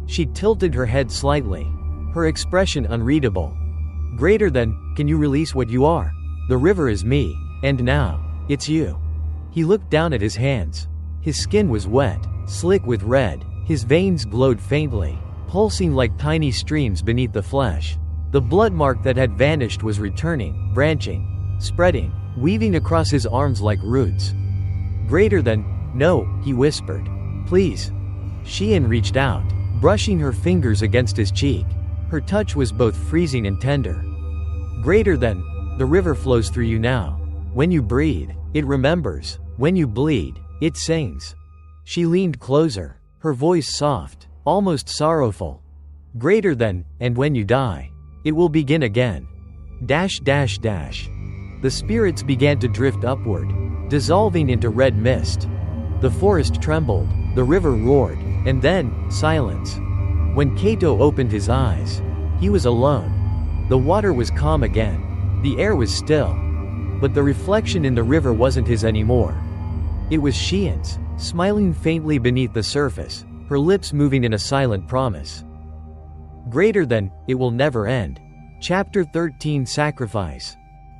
She tilted her head slightly, her expression unreadable. Greater than, can you release what you are? The river is me, and now, it's you. He looked down at his hands. His skin was wet, slick with red. His veins glowed faintly, pulsing like tiny streams beneath the flesh. The blood mark that had vanished was returning, branching, spreading, weaving across his arms like roots. Greater than, no, he whispered. Please. Shion reached out, brushing her fingers against his cheek. Her touch was both freezing and tender. Greater than, the river flows through you now. When you breathe, it remembers. When you bleed, it sings. She leaned closer, her voice soft, almost sorrowful. Greater than, and when you die, it will begin again. The spirits began to drift upward, dissolving into red mist. The forest trembled, the river roared, and then, silence. When Kaito opened his eyes, he was alone. The water was calm again. The air was still. But the reflection in the river wasn't his anymore. It was Shion's, smiling faintly beneath the surface, her lips moving in a silent promise. Greater than, it will never end. Chapter 13 Sacrifice.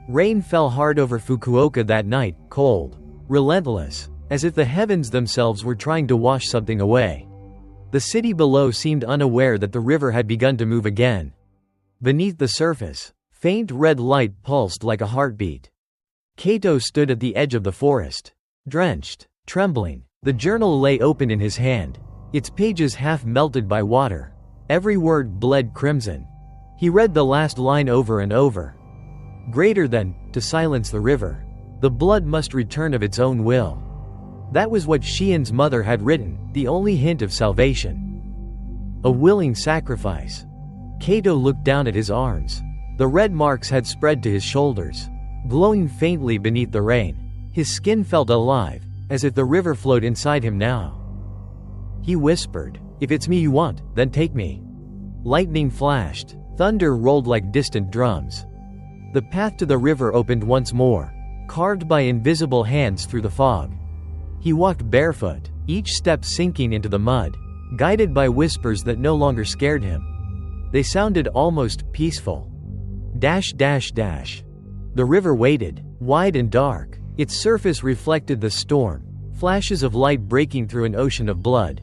Rain fell hard over Fukuoka that night, cold, relentless, as if the heavens themselves were trying to wash something away. The city below seemed unaware that the river had begun to move again. Beneath the surface, faint red light pulsed like a heartbeat. Kaito stood at the edge of the forest, drenched, trembling. The journal lay open in his hand, its pages half melted by water. Every word bled crimson. He read the last line over and over. Greater than, to silence the river. The blood must return of its own will. That was what Shion's mother had written, the only hint of salvation. A willing sacrifice. Kaito looked down at his arms. The red marks had spread to his shoulders, glowing faintly beneath the rain. His skin felt alive, as if the river flowed inside him now. He whispered, if it's me you want, then take me. Lightning flashed, thunder rolled like distant drums. The path to the river opened once more, carved by invisible hands through the fog. He walked barefoot, each step sinking into the mud, guided by whispers that no longer scared him. They sounded almost peaceful. The river waited, wide and dark. Its surface reflected the storm, flashes of light breaking through an ocean of blood.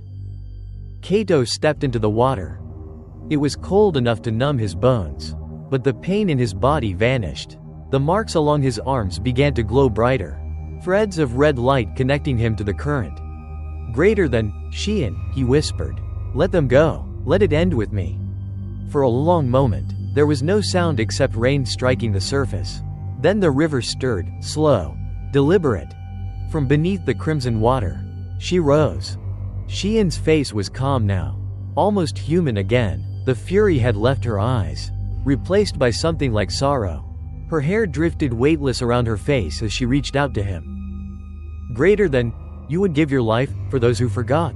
Kaito stepped into the water. It was cold enough to numb his bones, but the pain in his body vanished. The marks along his arms began to glow brighter, threads of red light connecting him to the current. Greater than, Shion, he whispered. Let them go. Let it end with me. For a long moment, there was no sound except rain striking the surface. Then the river stirred, slow, deliberate. From beneath the crimson water, she rose. Shion's face was calm now, almost human again. The fury had left her eyes, replaced by something like sorrow. Her hair drifted weightless around her face as she reached out to him. Greater than, you would give your life for those who forgot?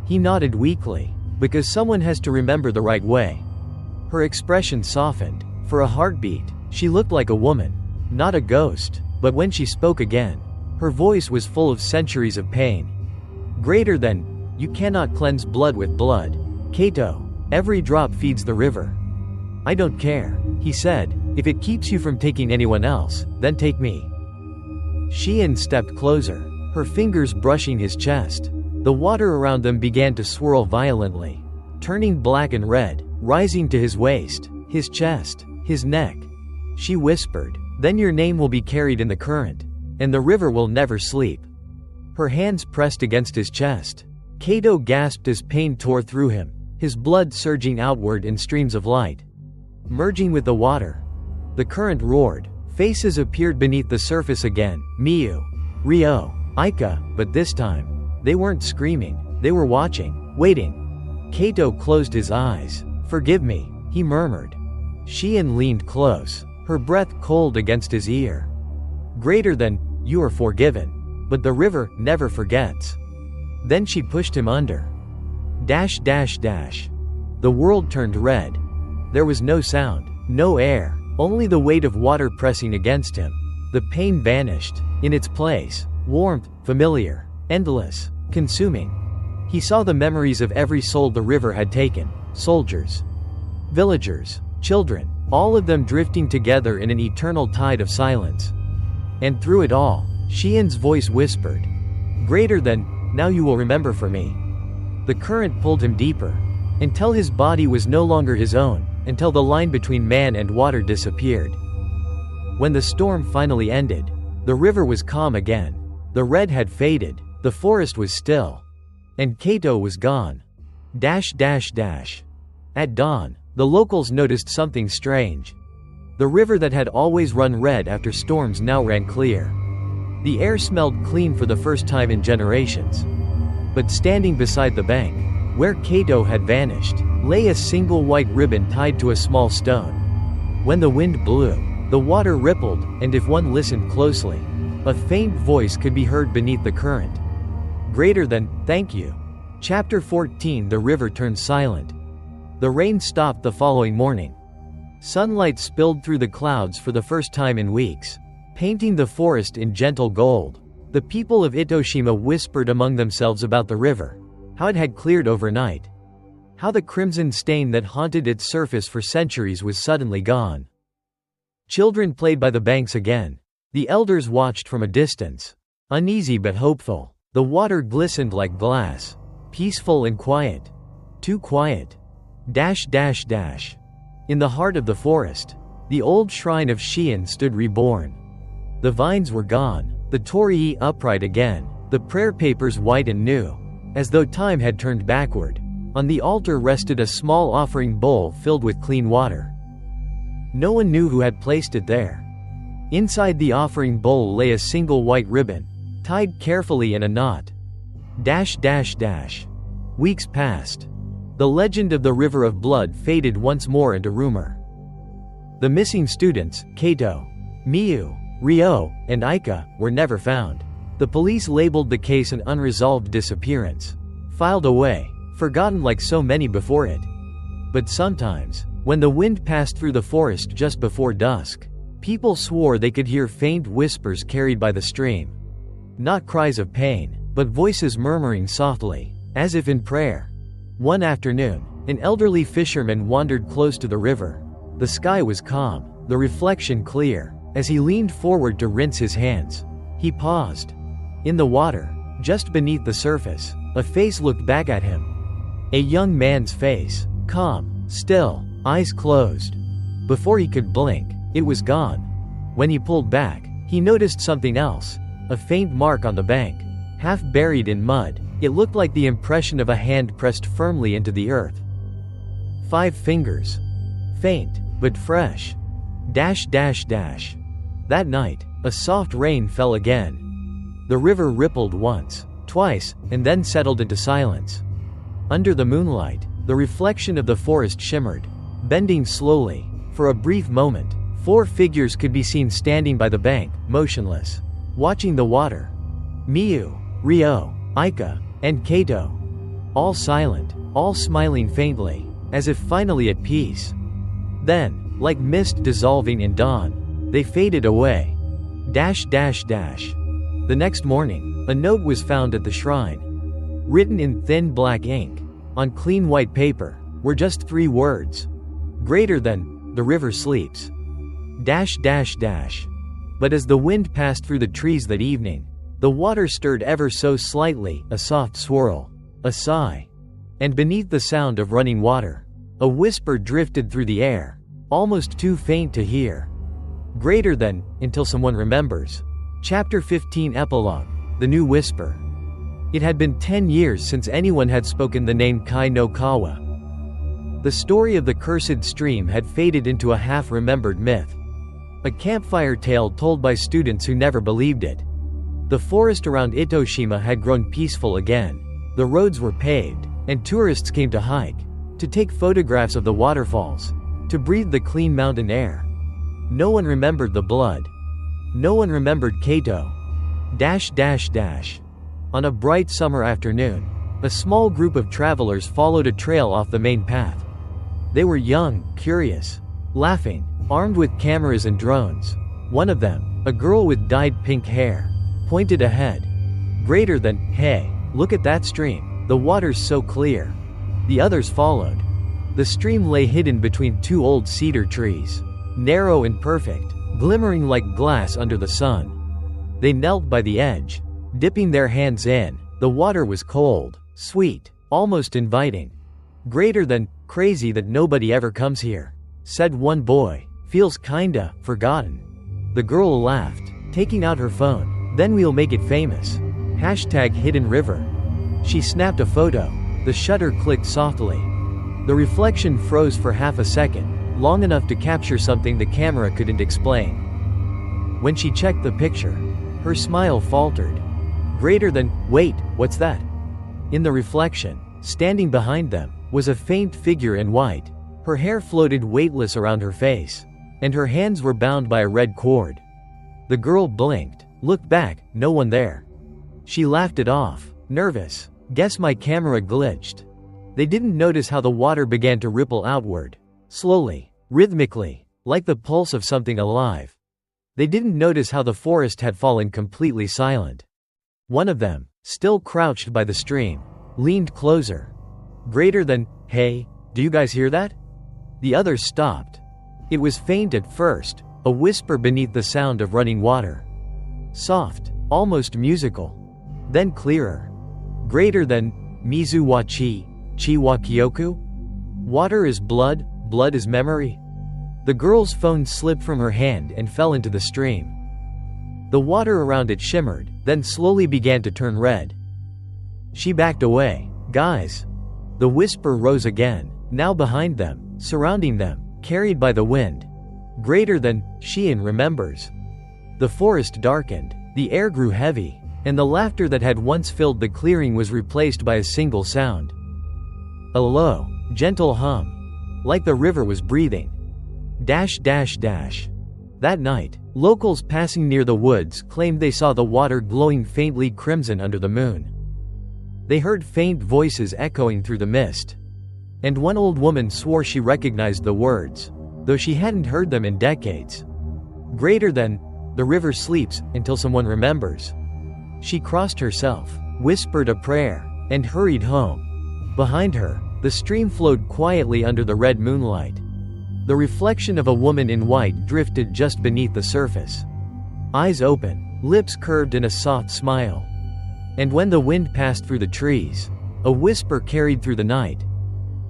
He nodded weakly, because someone has to remember the right way. Her expression softened. For a heartbeat, she looked like a woman, not a ghost. But when she spoke again, her voice was full of centuries of pain. Greater than, you cannot cleanse blood with blood. Kaito, every drop feeds the river. I don't care, he said. If it keeps you from taking anyone else, then take me. Shion stepped closer, her fingers brushing his chest. The water around them began to swirl violently. turning black and red, rising to his waist, his chest, his neck. She whispered, "Then your name will be carried in the current, and the river will never sleep." Her hands pressed against his chest. Kaito gasped as pain tore through him, his blood surging outward in streams of light. Merging with the water, the current roared. Faces appeared beneath the surface again, Miyu, Ryo, Aika, but this time, they weren't screaming, they were watching, waiting. Kaito closed his eyes. "Forgive me," he murmured. Shion leaned close, her breath cold against his ear. "Greater than, you are forgiven. But the river never forgets." Then she pushed him under. The world turned red. There was no sound, no air, only the weight of water pressing against him. The pain vanished. In its place, warmth, familiar, endless, consuming. He saw the memories of every soul the river had taken, soldiers, villagers, children, all of them drifting together in an eternal tide of silence. And through it all, Shion's voice whispered, "Greater than, now you will remember for me." The current pulled him deeper, until his body was no longer his own, until the line between man and water disappeared. When the storm finally ended, the river was calm again. The red had faded, the forest was still. And Kaito was gone. At dawn, the locals noticed something strange. The river that had always run red after storms now ran clear. The air smelled clean for the first time in generations. But standing beside the bank, where Kaito had vanished, lay a single white ribbon tied to a small stone. When the wind blew, the water rippled, and if one listened closely, a faint voice could be heard beneath the current. "Greater than, thank you." Chapter 14. The river turned silent. The rain stopped the following morning. Sunlight spilled through the clouds for the first time in weeks, painting the forest in gentle gold. The people of Itoshima whispered among themselves about the river, how it had cleared overnight, how the crimson stain that haunted its surface for centuries was suddenly gone. Children played by the banks again. The elders watched from a distance, uneasy but hopeful. The water glistened like glass, peaceful and quiet. Too quiet. In the heart of the forest, the old shrine of Shion stood reborn. The vines were gone, the torii upright again, the prayer papers white and new, as though time had turned backward. On the altar rested a small offering bowl filled with clean water. No one knew who had placed it there. Inside the offering bowl lay a single white ribbon, tied carefully in a knot. Weeks passed. The legend of the river of blood faded once more into rumor. The missing students, Kaito, Miyu, Ryo, and Aika, were never found. The police labeled the case an unresolved disappearance, filed away, forgotten like so many before it. But sometimes, when the wind passed through the forest just before dusk, people swore they could hear faint whispers carried by the stream. Not cries of pain, but voices murmuring softly, as if in prayer. One afternoon, an elderly fisherman wandered close to the river. The sky was calm, the reflection clear. As he leaned forward to rinse his hands, he paused. In the water, just beneath the surface, a face looked back at him. A young man's face, calm, still, eyes closed. Before he could blink, it was gone. When he pulled back, he noticed something else, a faint mark on the bank, half buried in mud. It looked like the impression of a hand pressed firmly into the earth. 5 fingers. Faint, but fresh. That night, a soft rain fell again. The river rippled once, twice, and then settled into silence. Under the moonlight, the reflection of the forest shimmered, bending slowly. For a brief moment, 4 figures could be seen standing by the bank, motionless, watching the water. Miyu, Ryo, Aika, and Kaito. All silent, all smiling faintly, as if finally at peace. Then, like mist dissolving in dawn, they faded away. The next morning, a note was found at the shrine. Written in thin black ink, on clean white paper, were just 3 words. Greater than, the river sleeps. But as the wind passed through the trees that evening, the water stirred ever so slightly, a soft swirl, a sigh. And beneath the sound of running water, a whisper drifted through the air, almost too faint to hear. Greater than, until someone remembers. Chapter 15 Epilogue, The New Whisper. It had been 10 years since anyone had spoken the name Kai no Kawa. The story of the cursed stream had faded into a half-remembered myth. A campfire tale told by students who never believed it. The forest around Itoshima had grown peaceful again. The roads were paved, and tourists came to hike, to take photographs of the waterfalls, to breathe the clean mountain air. No one remembered the blood. No one remembered Kaito. On a bright summer afternoon, a small group of travelers followed a trail off the main path. They were young, curious, laughing, armed with cameras and drones. One of them, a girl with dyed pink hair, pointed ahead. Greater than, "Hey, look at that stream, the water's so clear." The others followed. The stream lay hidden between two old cedar trees, narrow and perfect, glimmering like glass under the sun. They knelt by the edge, dipping their hands in. The water was cold, sweet, almost inviting. "Greater than, crazy that nobody ever comes here," said one boy. "Feels kinda forgotten." The girl laughed, taking out her phone. "Then we'll make it famous. #Hidden River." She snapped a photo. The shutter clicked softly. The reflection froze for half a second, long enough to capture something the camera couldn't explain. When she checked the picture, her smile faltered. "Greater than, wait, what's that?" In the reflection, standing behind them, was a faint figure in white. Her hair floated weightless around her face, and her hands were bound by a red cord. The girl blinked, looked back, no one there. She laughed it off, nervous. "Guess my camera glitched." They didn't notice how the water began to ripple outward, slowly, rhythmically, like the pulse of something alive. They didn't notice how the forest had fallen completely silent. One of them, still crouched by the stream, leaned closer. "Greater than, hey, do you guys hear that?" The others stopped. It was faint at first, a whisper beneath the sound of running water. Soft, almost musical. Then clearer. "Greater than, Mizu wa chi wa kyoku?" Water is blood, blood is memory. The girl's phone slipped from her hand and fell into the stream. The water around it shimmered, then slowly began to turn red. She backed away. "Guys!" The whisper rose again, now behind them, surrounding them, carried by the wind. "Greater than, Shion remembers." The forest darkened, the air grew heavy, and the laughter that had once filled the clearing was replaced by a single sound. A low, gentle hum. Like the river was breathing. That night, locals passing near the woods claimed they saw the water glowing faintly crimson under the moon. They heard faint voices echoing through the mist. And one old woman swore she recognized the words, though she hadn't heard them in decades. "Greater than, the river sleeps until someone remembers." She crossed herself, whispered a prayer, and hurried home. Behind her, the stream flowed quietly under the red moonlight. The reflection of a woman in white drifted just beneath the surface. Eyes open, lips curved in a soft smile. And when the wind passed through the trees, a whisper carried through the night.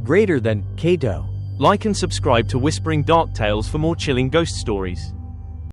"Greater than, Kaito." Like and subscribe to Whispering Dark Tales for more chilling ghost stories.